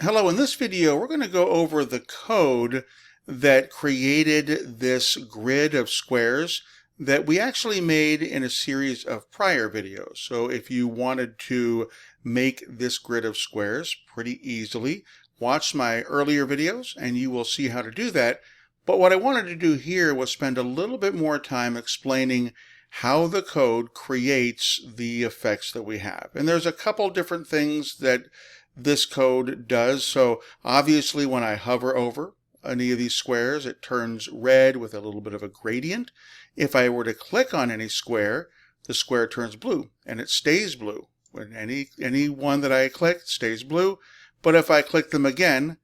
Hello, in this video we're going to go over the code that created this grid of squares that we actually made in a series of prior videos. So if you wanted to make this grid of squares pretty easily, watch my earlier videos and you will see how to do that. But what I wanted to do here was spend a little bit more time explaining how the code creates the effects that we have. And there's a couple different things that this code does. So obviously when I hover over any of these squares, it turns red with a little bit of a gradient. If I were to click on any square, the square turns blue and it stays blue. When any one that I click stays blue, but if I click them again,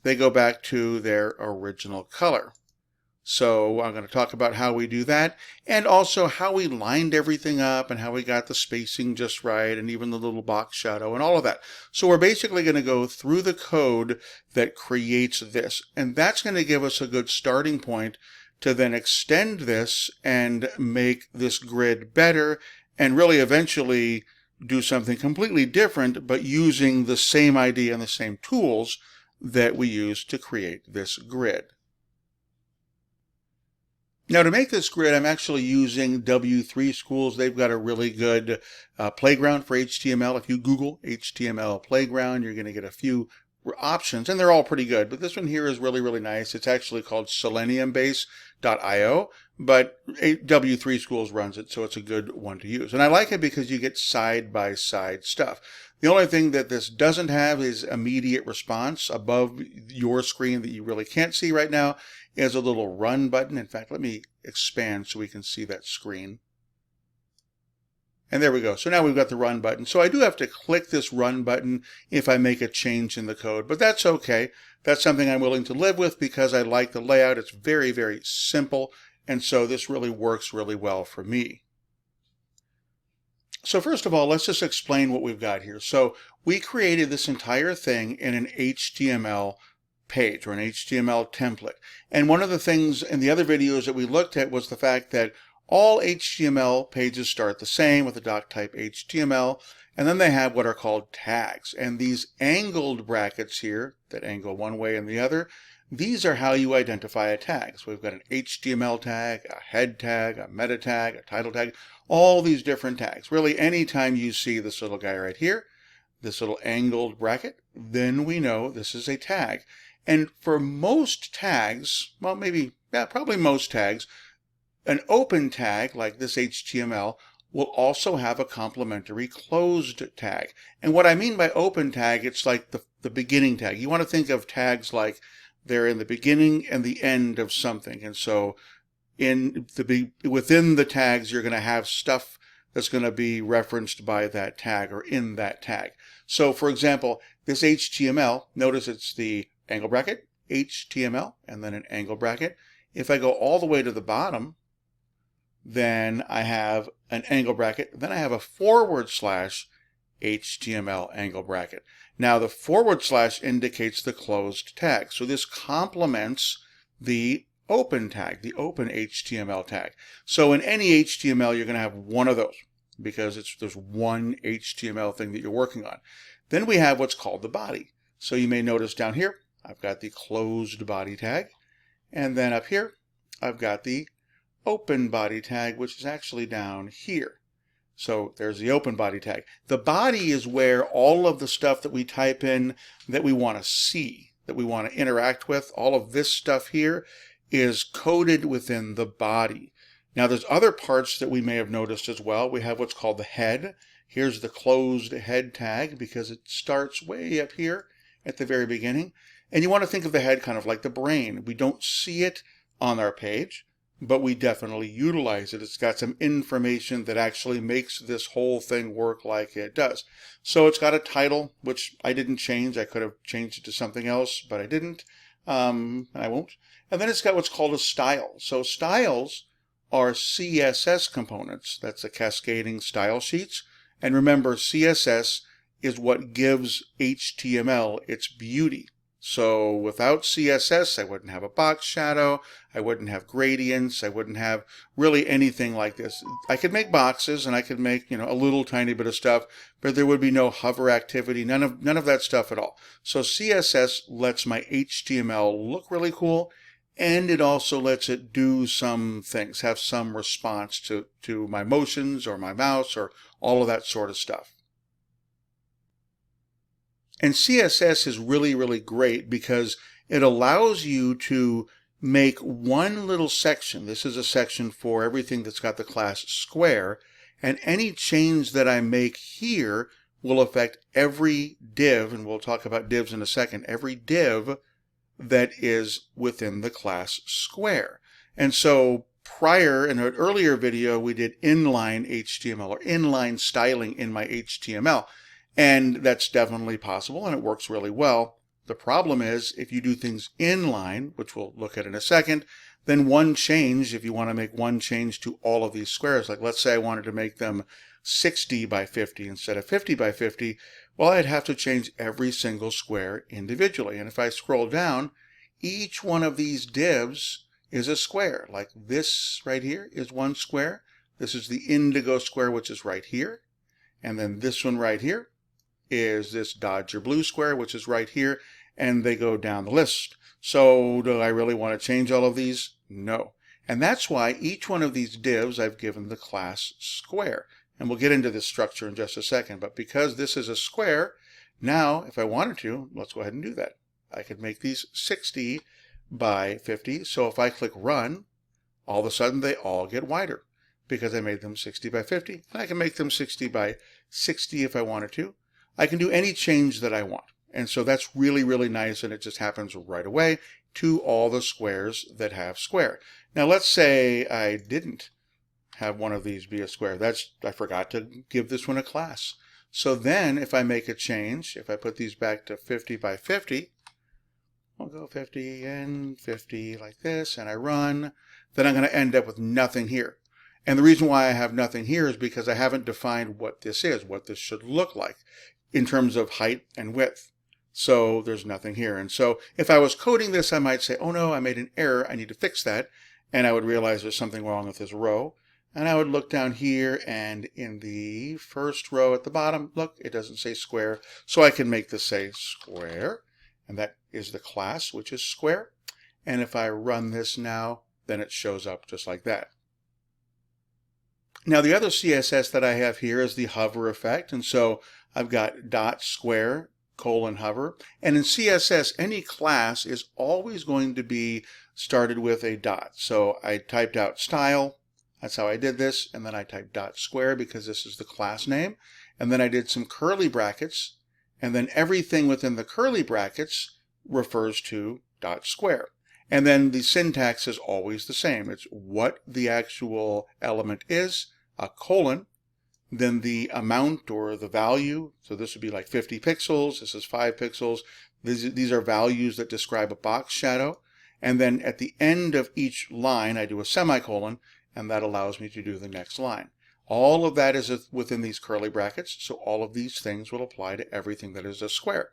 they go back to their original color. So I'm going to talk about how we do that, and also how we lined everything up and how we got the spacing just right and even the little box shadow and all of that. So we're basically going to go through the code that creates this, and that's going to give us a good starting point to then extend this and make this grid better and really eventually do something completely different, but using the same idea and the same tools that we use to create this grid. Now to make this grid, I'm actually using W3 Schools. They've got a really good playground for HTML. If you Google HTML playground, you're going to get a few options, and they're all pretty good. But this one here is really, really nice. It's actually called seleniumbase.io, but W3 Schools runs it, so it's a good one to use. And I like it because you get side-by-side stuff. The only thing that this doesn't have is immediate response. Above your screen that you really can't see right now is a little run button. In fact, let me expand so we can see that screen. And there we go. So now we've got the run button. So I do have to click this run button if I make a change in the code, but that's okay. That's something I'm willing to live with because I like the layout. It's very, very simple. And so this really works really well for me. So first of all, let's just explain what we've got here. So we created this entire thing in an HTML page or an HTML template. And one of the things in the other videos that we looked at was the fact that all HTML pages start the same with the doc type HTML, and then they have what are called tags. And these angled brackets here that angle one way and the other, these are how you identify a tag. So we've got an HTML tag, a head tag, a meta tag, a title tag, all these different tags. Really, anytime you see this little guy right here, this little angled bracket, then we know this is a tag. And for most tags, well, probably most tags, an open tag like this HTML will also have a complementary closed tag. And what I mean by open tag, it's like the beginning tag. You want to think of tags like they're in the beginning and the end of something. And so within the tags, you're going to have stuff that's going to be referenced by that tag or in that tag. So for example, this HTML, notice it's the angle bracket, HTML, and then an angle bracket. If I go all the way to the bottom, then I have an angle bracket, then I have a / HTML angle bracket. Now the / indicates the closed tag. So this complements the open tag, the open HTML tag. So in any HTML, you're going to have one of those because there's one HTML thing that you're working on. Then we have what's called the body. So you may notice down here, I've got the closed body tag. And then up here, I've got the open body tag, which is actually down here. So there's the open body tag. The body is where all of the stuff that we type in that we want to see, that we want to interact with, all of this stuff here is coded within the body. Now there's other parts that we may have noticed as well. We have what's called the head. Here's the closed head tag because it starts way up here at the very beginning. And you want to think of the head kind of like the brain. We don't see it on our page, but we definitely utilize it. It's got some information that actually makes this whole thing work like it does. So it's got a title, which I didn't change. I could have changed it to something else, but I didn't, and I won't. And then it's got what's called a style. So styles are CSS components. That's the cascading style sheets. And remember, CSS is what gives HTML its beauty. So without CSS, I wouldn't have a box shadow, I wouldn't have gradients, I wouldn't have really anything like this. I could make boxes and I could make, a little tiny bit of stuff, but there would be no hover activity, none of that stuff at all. So CSS lets my HTML look really cool, and it also lets it do some things, have some response to my motions or my mouse or all of that sort of stuff. And CSS is really, really great because it allows you to make one little section. This is a section for everything that's got the class square, and any change that I make here will affect every div, and we'll talk about divs in a second, every div that is within the class square. And so prior, in an earlier video, we did inline HTML or inline styling in my HTML. And that's definitely possible, and it works really well. The problem is, if you do things inline, which we'll look at in a second, then one change, if you want to make one change to all of these squares, like let's say I wanted to make them 60 by 50 instead of 50 by 50, well, I'd have to change every single square individually. And if I scroll down, each one of these divs is a square. Like this right here is one square. This is the indigo square, which is right here. And then this one right here is this Dodger blue square, which is right here, and they go down the list. So do I really want to change all of these? No. And that's why each one of these divs I've given the class square. And we'll get into this structure in just a second, but because this is a square, now if I wanted to, let's go ahead and do that. I could make these 60 by 50, so if I click run, all of a sudden they all get wider because I made them 60 by 50, and I can make them 60 by 60 if I wanted to. I can do any change that I want. And so that's really, really nice, and it just happens right away to all the squares that have square. Now let's say I didn't have one of these be a square. I forgot to give this one a class. So then if I make a change, if I put these back to 50 by 50, I'll go 50 and 50 like this, and I run, then I'm going to end up with nothing here. And the reason why I have nothing here is because I haven't defined what this is, what this should look like in terms of height and width. So there's nothing here. And so if I was coding this, I might say, oh no, I made an error, I need to fix that. And I would realize there's something wrong with this row. And I would look down here, and in the first row at the bottom, look, it doesn't say square. So I can make this say square. And that is the class, which is square. And if I run this now, then it shows up just like that. Now the other CSS that I have here is the hover effect. And so I've got dot square colon hover. And in CSS, any class is always going to be started with a dot. So I typed out style. That's how I did this. And then I typed dot square because this is the class name. And then I did some curly brackets. And then everything within the curly brackets refers to dot square. And then the syntax is always the same. It's what the actual element is, a colon, then the amount or the value. So this would be like 50 pixels. This is 5 pixels. These are values that describe a box shadow. And then at the end of each line, I do a semicolon, and that allows me to do the next line. All of that is within these curly brackets, so all of these things will apply to everything that is a square.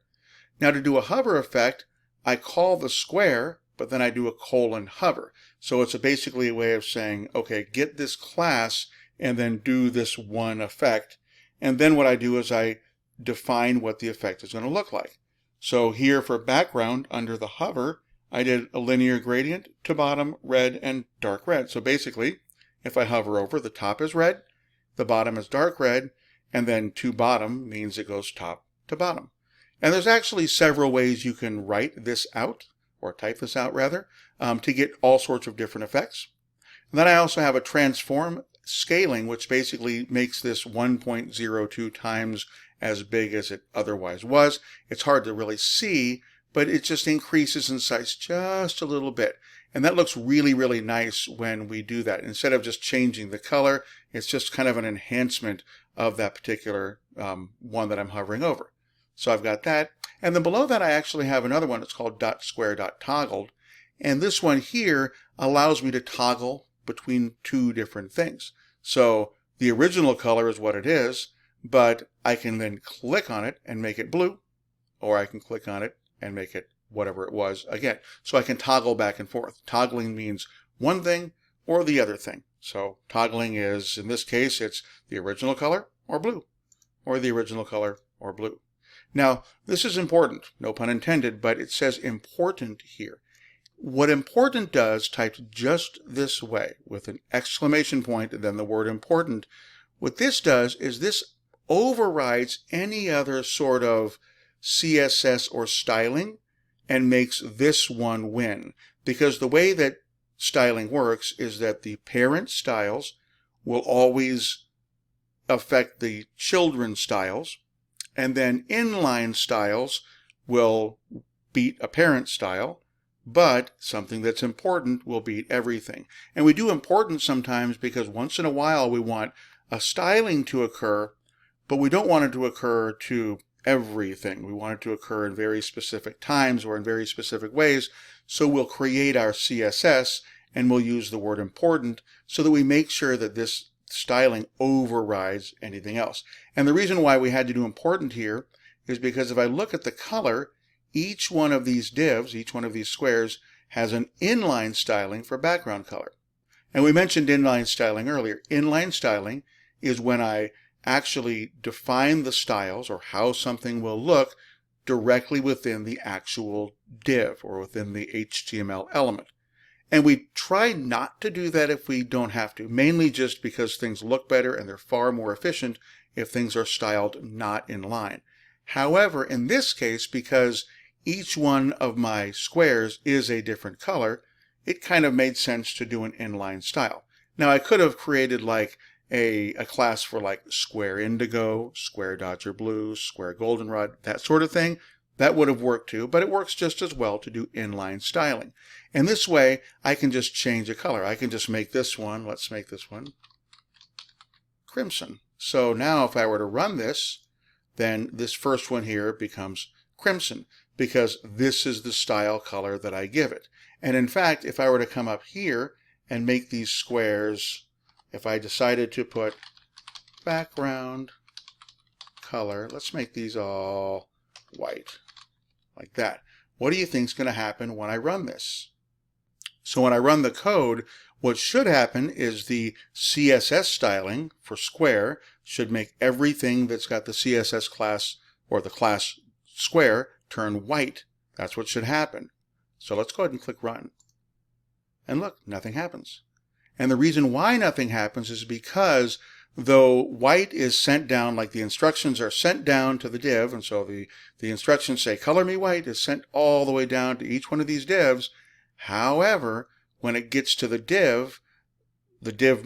Now to do a hover effect, I call the square, but then I do a colon hover. So it's basically a way of saying, okay, get this class and then do this one effect. And then what I do is I define what the effect is going to look like. So here for background, under the hover, I did a linear gradient to bottom, red and dark red. So basically, if I hover over, the top is red, the bottom is dark red, and then to bottom means it goes top to bottom. And there's actually several ways you can write this out, or type this out rather, to get all sorts of different effects. And then I also have a transform scaling, which basically makes this 1.02 times as big as it otherwise was. It's hard to really see, but it just increases in size just a little bit. And that looks really, really nice when we do that. Instead of just changing the color, it's just kind of an enhancement of that particular one that I'm hovering over. So I've got that. And then below that, I actually have another one. It's called dot square dot toggled. And this one here allows me to toggle between two different things. So the original color is what it is, but I can then click on it and make it blue, or I can click on it and make it whatever it was again. So I can toggle back and forth. Toggling means one thing or the other thing. So toggling is, in this case, it's the original color or blue, or the original color or blue. Now, this is important, no pun intended, but it says important here. What important does, typed just this way with an exclamation point and then the word important, what this does is this overrides any other sort of CSS or styling and makes this one win. Because the way that styling works is that the parent styles will always affect the children's styles, and then inline styles will beat a parent style, but something that's important will beat everything. And we do important sometimes because once in a while we want a styling to occur, but we don't want it to occur to everything. We want it to occur in very specific times or in very specific ways. So we'll create our CSS and we'll use the word important so that we make sure that this styling overrides anything else. And the reason why we had to do important here is because if I look at the color, each one of these divs, each one of these squares, has an inline styling for background color. And we mentioned inline styling earlier. Inline styling is when I actually define the styles or how something will look directly within the actual div or within the HTML element. And we try not to do that if we don't have to, mainly just because things look better and they're far more efficient if things are styled not in line. However, in this case, because each one of my squares is a different color, it kind of made sense to do an inline style. Now I could have created like a class for like square indigo, square Dodger blue, square goldenrod, that sort of thing. That would have worked too, but it works just as well to do inline styling. And this way I can just change a color. I can just make this one, let's make this one crimson. So now if I were to run this, then this first one here becomes crimson because this is the style color that I give it. And in fact, if I were to come up here and make these squares, if I decided to put background color, let's make these all white, like that. What do you think is going to happen when I run this? So when I run the code, what should happen is the CSS styling for square should make everything that's got the CSS class or the class square turn white. That's what should happen. So let's go ahead and click run. And look, nothing happens. And the reason why nothing happens is because though white is sent down, like the instructions are sent down to the div, and so the instructions say color me white is sent all the way down to each one of these divs. However, when it gets to the div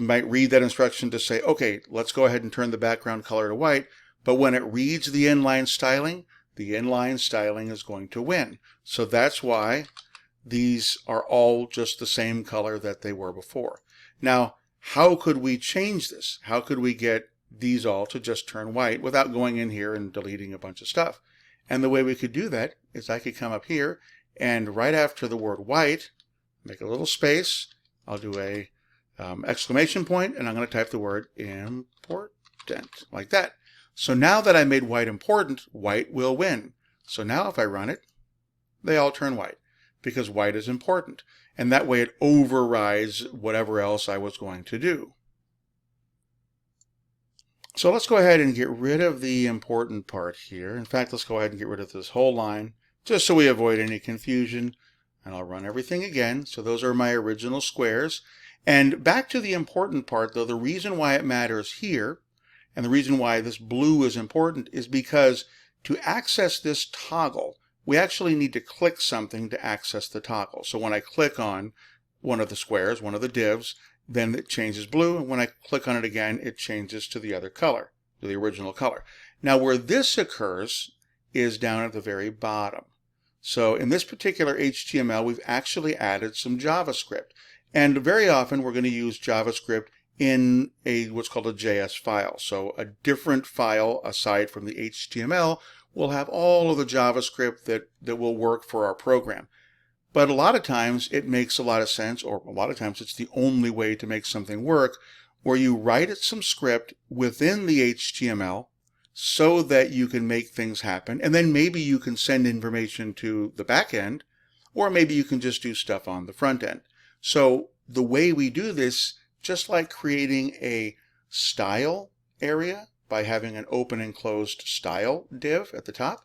might read that instruction to say, okay, let's go ahead and turn the background color to white. But when it reads the inline styling is going to win. So that's why these are all just the same color that they were before. Now, how could we change this? How could we get these all to just turn white without going in here and deleting a bunch of stuff? And the way we could do that is I could come up here and right after the word white, make a little space. I'll do a exclamation point and I'm going to type the word important, like that. So now that I made white important, white will win. So now if I run it, they all turn white because white is important. And that way it overrides whatever else I was going to do. So let's go ahead and get rid of the important part here. In fact, let's go ahead and get rid of this whole line just so we avoid any confusion. And I'll run everything again. So those are my original squares. And back to the important part, though, the reason why it matters here and the reason why this blue is important is because to access this toggle, we actually need to click something to access the toggle. So when I click on one of the squares, one of the divs, then it changes blue. And when I click on it again, it changes to the other color, to the original color. Now where this occurs is down at the very bottom. So in this particular HTML, we've actually added some JavaScript. And very often we're going to use JavaScript in what's called a JS file. So a different file aside from the HTML will have all of the JavaScript that will work for our program. But a lot of times it makes a lot of sense, or a lot of times it's the only way to make something work, where you write some script within the HTML so that you can make things happen. And then maybe you can send information to the back end, or maybe you can just do stuff on the front end. So the way we do this, just like creating a style area by having an open and closed style div at the top,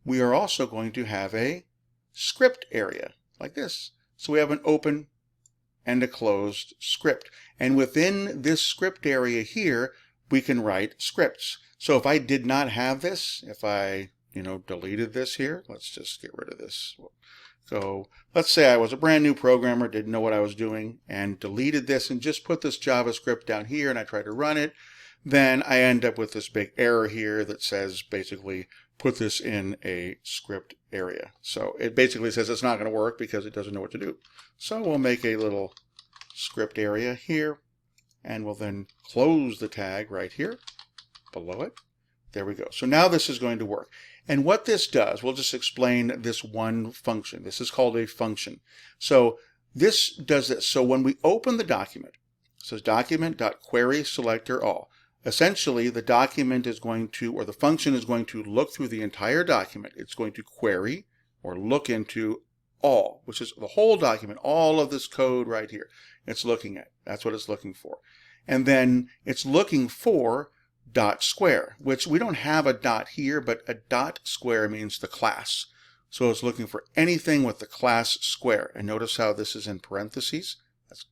we are also going to have a script area like this. So we have an open and a closed script. And within this script area here, we can write scripts. So if I did not have this, if I, deleted this here, let's just get rid of this. So let's say I was a brand new programmer, didn't know what I was doing, and deleted this and just put this JavaScript down here and I try to run it, then I end up with this big error here that says basically put this in a script area. So it basically says it's not going to work because it doesn't know what to do. So we'll make a little script area here, and we'll then close the tag right here below it. There we go. So now this is going to work. And what this does, we'll just explain this one function. This is called a function. So this does this. So when we open the document, it says document.querySelectorAll. Essentially, the document is going to, or the function is going to look through the entire document. It's going to query or look into all, which is the whole document, all of this code right here. It's looking at. That's what it's looking for. And then it's looking for dot square, which we don't have a dot here, but a dot square means the class. So it's looking for anything with the class square. And notice how this is in parentheses.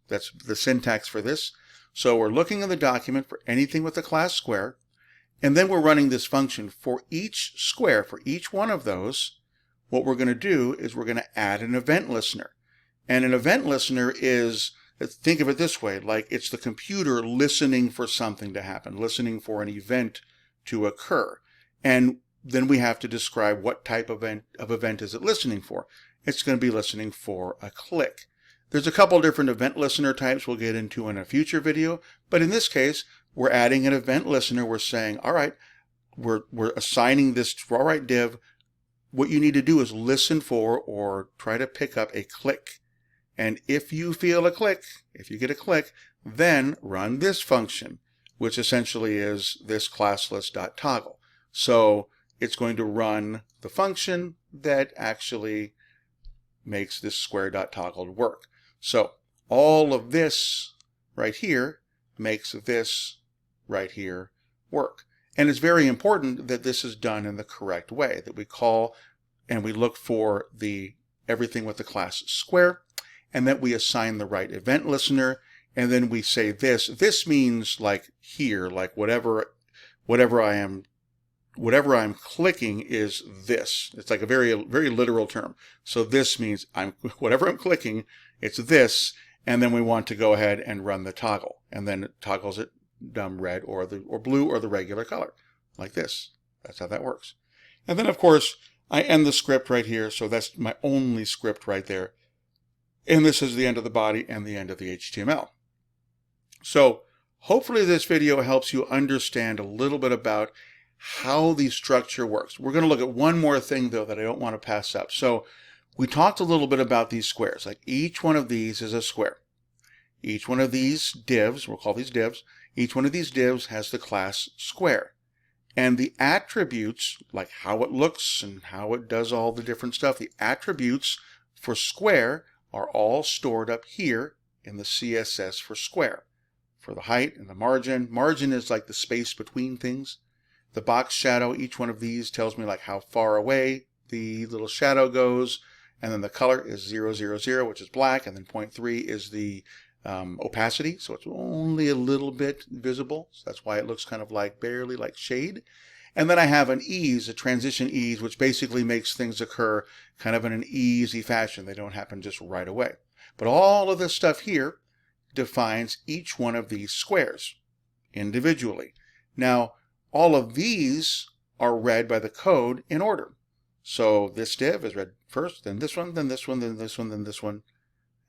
That's the syntax for this. So we're looking in the document for anything with the class square, and then we're running this function for each square, for each one of those. What we're going to do is we're going to add an event listener. And an event listener is, think of it this way, like it's the computer listening for something to happen, listening for an event to occur. And then we have to describe what type of event is it listening for. It's going to be listening for a click. There's a couple different event listener types we'll get into in a future video, but in this case, we're adding an event listener. We're saying, all right, we're assigning this to all right div. What you need to do is listen for or try to pick up a click. And if you feel a click, if you get a click, then run this function, which essentially is this classlist.toggle. So it's going to run the function that actually makes this square.toggle work. So all of this right here makes this right here work. And it's very important that this is done in the correct way, that we call and we look for everything with the class square, and that we assign the right event listener, and then we say this. This means like here, like whatever I'm clicking is this. It's like a very, very literal term. So this means whatever I'm clicking, it's this, and then we want to go ahead and run the toggle, and then it toggles it red or blue or the regular color, like this. That's how that works. And then of course I end the script right here, so that's my only script right there. And this is the end of the body and the end of the HTML. So hopefully this video helps you understand a little bit about how the structure works. We're going to look at one more thing though that I don't want to pass up. So we talked a little bit about these squares. Like each one of these is a square. Each one of these divs, we'll call these divs, each one of these divs has the class square. And the attributes, like how it looks and how it does all the different stuff, the attributes for square are all stored up here in the CSS for square. For the height and the margin. Margin is like the space between things. The box shadow, each one of these tells me like how far away the little shadow goes. And then the color is 000, which is black, and then 0.3 is the opacity, so it's only a little bit visible. So that's why it looks kind of like barely like shade. And then I have an ease, a transition ease, which basically makes things occur kind of in an easy fashion. They don't happen just right away. But all of this stuff here defines each one of these squares individually. Now, all of these are read by the code in order. So this div is read first, then this one, then this one, then this one, then this one.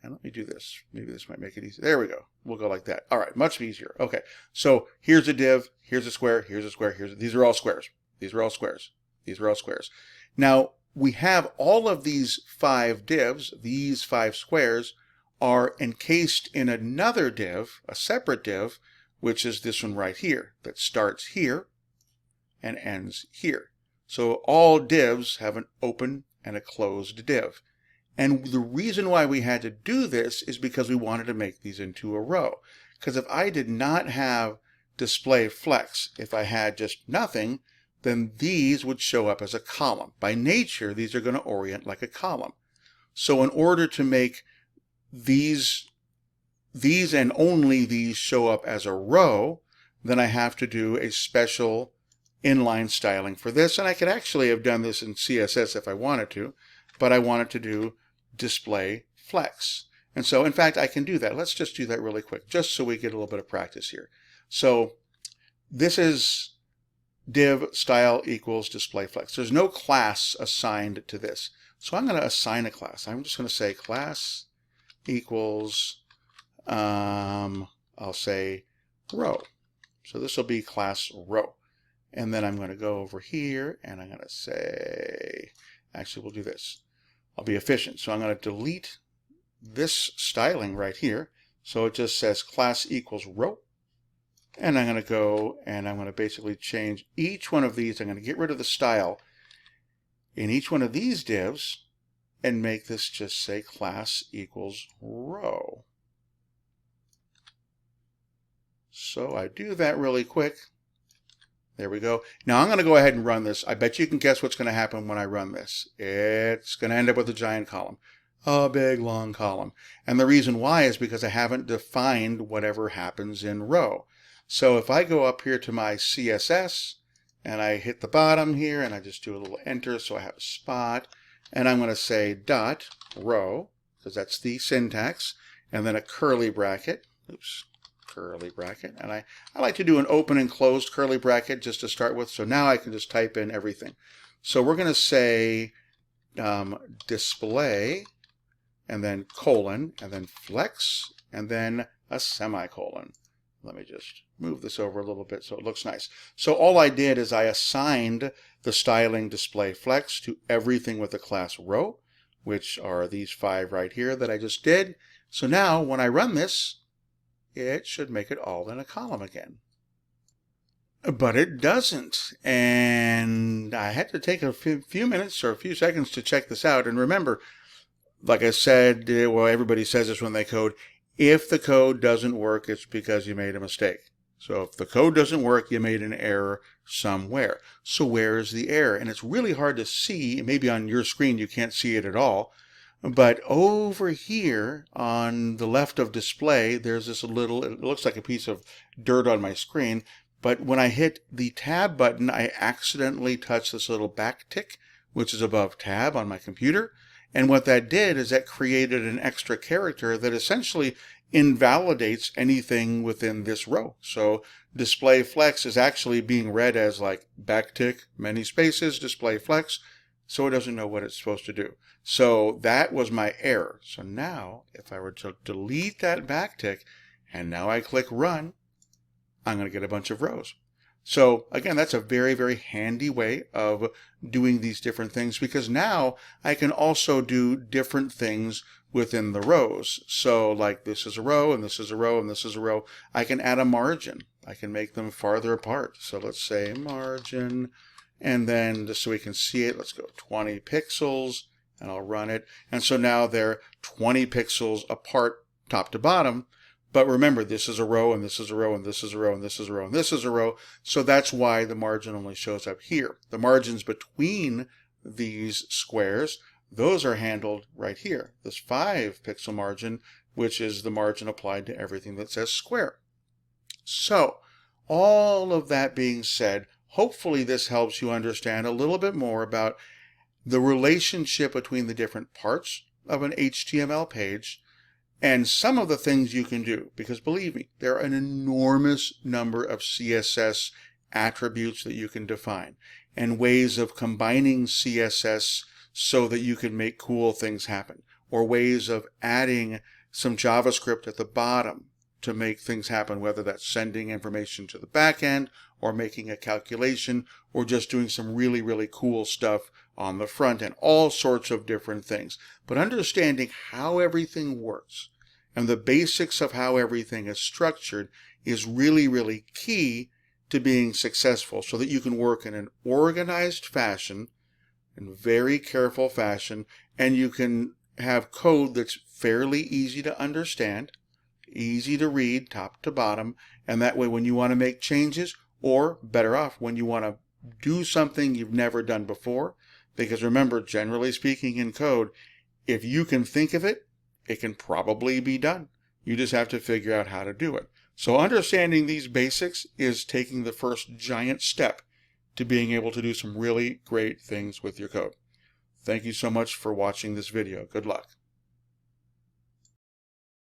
And let me do this. Maybe this might make it easy. There we go. We'll go like that. All right, much easier. Okay, so here's a div, here's a square, here's a square, these are all squares. These are all squares. These are all squares. Now, we have all of these 5 divs, these 5 squares, are encased in another div, a separate div, which is this one right here, that starts here and ends here. So all divs have an open and a closed div. And the reason why we had to do this is because we wanted to make these into a row. Because if I did not have display flex, if I had just nothing, then these would show up as a column. By nature, these are going to orient like a column. So in order to make these and only these show up as a row, then I have to do a special inline styling for this. And I could actually have done this in CSS if I wanted to, but I wanted to do display flex. And so, in fact, I can do that. Let's just do that really quick, just so we get a little bit of practice here. So this is div style equals display flex. There's no class assigned to this. So I'm going to assign a class. I'm just going to say class equals, I'll say row. So this will be class row. And then I'm going to go over here and I'm going to say, actually we'll do this. I'll be efficient. So I'm going to delete this styling right here. So it just says class equals row. And I'm going to go and I'm going to basically change each one of these. I'm going to get rid of the style in each one of these divs and make this just say class equals row. So I do that really quick. There we go. Now I'm going to go ahead and run this. I bet you can guess what's going to happen when I run this. It's going to end up with a giant column. A big long column. And the reason why is because I haven't defined whatever happens in row. So if I go up here to my CSS and I hit the bottom here and I just do a little enter so I have a spot, and I'm going to say dot row, because that's the syntax, and then a curly bracket. Oops. Curly bracket, and I like to do an open and closed curly bracket just to start with, so now I can just type in everything. So we're going to say display, and then colon, and then flex, and then a semicolon. Let me just move this over a little bit so it looks nice. So all I did is I assigned the styling display flex to everything with the class row, which are these 5 right here that I just did. So now when I run this, it should make it all in a column again. But it doesn't. And I had to take a few minutes or a few seconds to check this out. And remember, like I said, well, everybody says this when they code, if the code doesn't work, it's because you made a mistake. So if the code doesn't work, you made an error somewhere. So where is the error? And it's really hard to see. Maybe on your screen you can't see it at all. But over here on the left of display, there's this little, it looks like a piece of dirt on my screen. But when I hit the tab button, I accidentally touched this little back tick, which is above tab on my computer. And what that did is that created an extra character that essentially invalidates anything within this row. So display flex is actually being read as like backtick, many spaces, display flex. So it doesn't know what it's supposed to do. So that was my error. So now if I were to delete that backtick and now I click run, I'm going to get a bunch of rows. So again, that's a very, very handy way of doing these different things, because now I can also do different things within the rows. So like this is a row and this is a row and this is a row. I can add a margin. I can make them farther apart. So let's say margin, and then just so we can see it, let's go 20 pixels and I'll run it. And so now they're 20 pixels apart top to bottom. But remember, this is a row, and this is a row, and this is a row, and this is a row, and this is a row. So that's why the margin only shows up here. The margins between these squares, those are handled right here. This 5 pixel margin, which is the margin applied to everything that says square. So all of that being said, hopefully this helps you understand a little bit more about the relationship between the different parts of an HTML page and some of the things you can do, because believe me, there are an enormous number of CSS attributes that you can define and ways of combining CSS so that you can make cool things happen, or ways of adding some JavaScript at the bottom to make things happen, whether that's sending information to the back end or making a calculation or just doing some really, really cool stuff on the front end, all sorts of different things. But understanding how everything works and the basics of how everything is structured is really, really key to being successful so that you can work in an organized fashion, in very careful fashion, and you can have code that's fairly easy to understand, easy to read top to bottom, and that way when you want to make changes, or better off, when you want to do something you've never done before, because remember, generally speaking in code, if you can think of it, it can probably be done. You just have to figure out how to do it. So understanding these basics is taking the first giant step to being able to do some really great things with your code. Thank you so much for watching this video. Good luck.